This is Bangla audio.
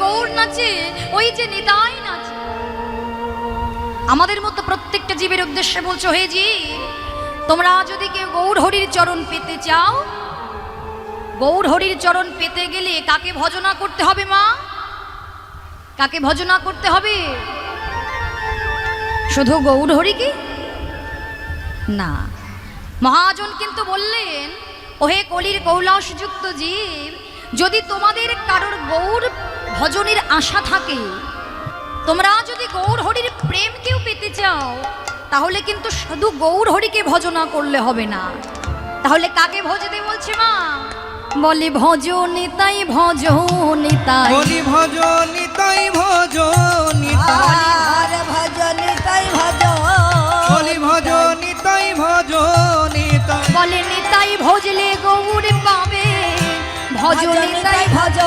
গৌর নাচে, ওই যে নিতাই নাচে। আমাদের মতো প্রত্যেকটা জীবের উদ্দেশ্যে বলছো, হে জীব, তোমরা যদি কেউ গৌর হরির চরণ পেতে চাও, গৌর হরির চরণ পেতে গেলে কাকে ভজনা করতে হবে মা? কাকে ভজনা করতে হবে? শুধু গৌর হরিকে না, মহাজন কিন্তু বললেন, ওহে কলির কৌলাসযুক্ত জীব, যদি তোমাদের কারোর গৌর ভজনের আশা থাকে, তোমরা যদি গৌর হরির প্রেম কেউ পেতে চাও, তাহলে কিন্তু শুধু গৌর হরিকে ভজনা করলে হবে না। তাহলে কাকে ভজতে বলছে মা? বলি ভজ নিতাই, ভজ নিতাই, বলি ভজ নিতাই, ভজ নিতাই, ভজ নিতাই, ভজ বলি ভজ নিতাই, ভজ নিতাই, বলে নিতাই ভজলে গৌর পাবে, ভজ নিতাই, ভজ